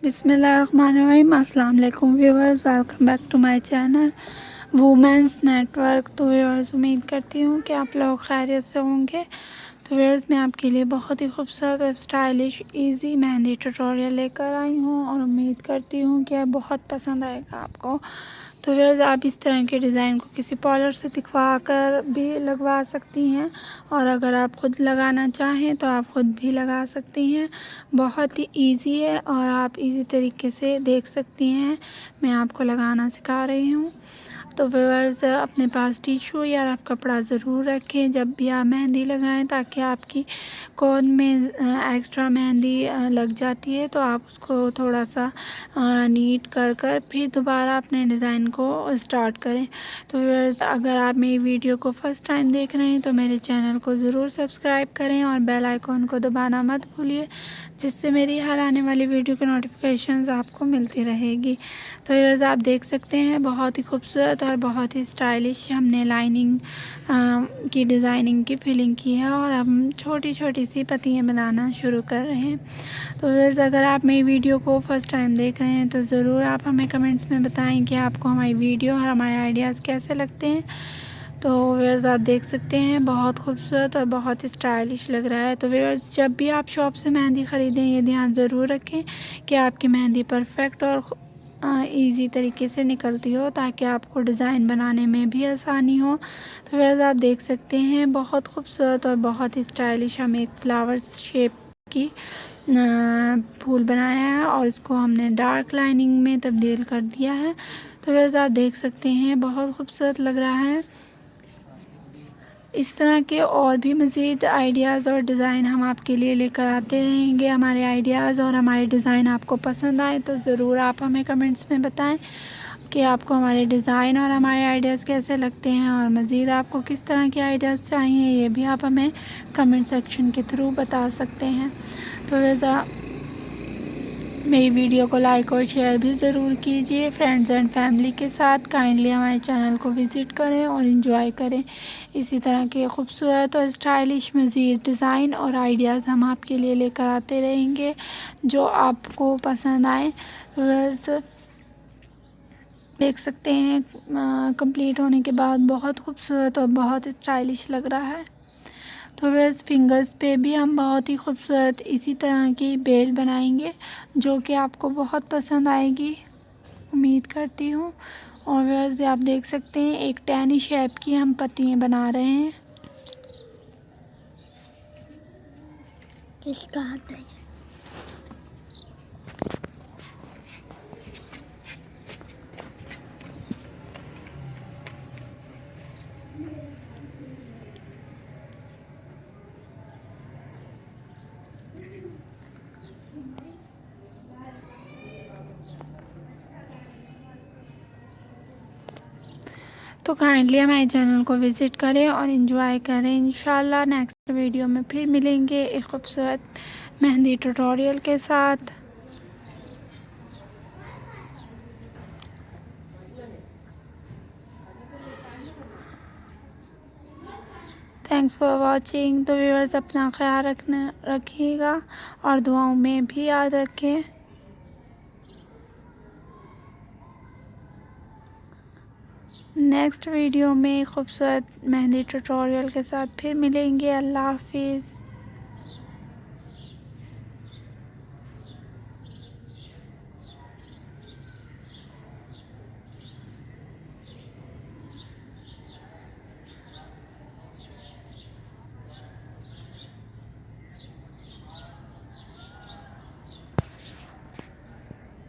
बिस्मिल्लाहिर्रहमानिर्रहीम। अस्सलाम वालेकुम viewers, welcome back to my channel women's network. तो व्यूअर्स, उम्मीद करती हूँ कि आप लोग खैरियत से होंगे। तो व्यूअर्स, मैं आपके लिए बहुत ही खूबसूरत और स्टाइलिश इजी मेहंदी ट्यूटोरियल लेकर आई हूँ और उम्मीद करती हूँ कि बहुत पसंद आएगा आपको। तो व्यूअर्स, आप इस तरह के डिज़ाइन को किसी पार्लर से दिखवा कर भी लगवा सकती हैं, और अगर आप ख़ुद लगाना चाहें तो आप ख़ुद भी लगा सकती हैं। बहुत ही इजी है और आप इजी तरीके से देख सकती हैं। मैं आपको लगाना सिखा रही हूँ। तो व्यूअर्स, अपने पास टिशू या रफ कपड़ा ज़रूर रखें जब भी आप मेहंदी लगाएं, ताकि आपकी कोन में एक्स्ट्रा मेहंदी लग जाती है तो आप उसको थोड़ा सा नीट कर फिर दोबारा अपने डिज़ाइन को स्टार्ट करें। तो व्यूअर्स, अगर आप मेरी वीडियो को फर्स्ट टाइम देख रहे हैं तो मेरे चैनल को ज़रूर सब्सक्राइब करें और बेल आइकॉन को दबाना मत भूलिए, जिससे मेरी हर आने वाली वीडियो की नोटिफिकेशंस आपको मिलती रहेगी। तो व्यूअर्स, आप देख सकते हैं बहुत ही खूबसूरत और बहुत ही स्टाइलिश हमने लाइनिंग की डिज़ाइनिंग की फिलिंग की है, और हम छोटी छोटी सी पत्तियाँ बनाना शुरू कर रहे हैं। तो व्यूअर्स, अगर आप मेरी वीडियो को फर्स्ट टाइम देख रहे हैं तो ज़रूर आप हमें कमेंट्स में बताएं कि आपको हमारी वीडियो और हमारे आइडियाज़ कैसे लगते हैं। तो व्यूअर्स, आप देख सकते हैं बहुत खूबसूरत और बहुत ही स्टाइलिश लग रहा है। तो व्यूअर्स, जब भी आप शॉप से मेहंदी ख़रीदें ये ध्यान ज़रूर रखें कि आपकी मेहंदी परफेक्ट और इजी तरीके से निकलती हो, ताकि आपको डिज़ाइन बनाने में भी आसानी हो। तो व्यूअर्स, आप देख सकते हैं बहुत खूबसूरत और बहुत ही स्टाइलिश हम एक फ्लावर्स शेप की फूल बनाया है और इसको हमने डार्क लाइनिंग में तब्दील कर दिया है। तो व्यूअर्स, आप देख सकते हैं बहुत खूबसूरत लग रहा है। इस तरह के और भी मज़ीद आइडियाज़ और डिज़ाइन हम आपके लिए लेकर आते रहेंगे। हमारे आइडियाज़ और हमारे डिज़ाइन आपको पसंद आए तो ज़रूर आप हमें कमेंट्स में बताएं कि आपको हमारे डिज़ाइन और हमारे आइडियाज़ कैसे लगते हैं, और मज़ीद आपको किस तरह के आइडियाज़ चाहिए ये भी आप हमें कमेंट सेक्शन के थ्रू बता सकते हैं। तो वैसा मेरी वीडियो को लाइक और शेयर भी ज़रूर कीजिए फ्रेंड्स एंड फैमिली के साथ। काइंडली हमारे चैनल को विज़िट करें और एंजॉय करें। इसी तरह के खूबसूरत और स्टाइलिश मज़ीद डिज़ाइन और आइडियाज़ हम आपके लिए लेकर आते रहेंगे जो आपको पसंद आए। तो बस देख सकते हैं कंप्लीट होने के बाद बहुत खूबसूरत और बहुत स्टाइलिश लग रहा है। तो बस फिंगर्स पे भी हम बहुत ही खूबसूरत इसी तरह की बेल बनाएंगे जो कि आपको बहुत पसंद आएगी, उम्मीद करती हूँ। और वैसे आप देख सकते हैं एक टैनी शेप की हम पत्तियाँ बना रहे हैं। किसका हाथ है? तो काइंडली हमारे चैनल को विज़िट करें और एंजॉय करें। इंशाल्लाह नेक्स्ट वीडियो में फिर मिलेंगे एक खूबसूरत मेहंदी ट्यूटोरियल के साथ। Thanks for watching. तो व्यूअर्स, अपना ख्याल रखिएगा और दुआओं में भी याद रखें। नेक्स्ट वीडियो में खूबसूरत मेहंदी ट्यूटोरियल के साथ फिर मिलेंगे। अल्लाह हाफिज़।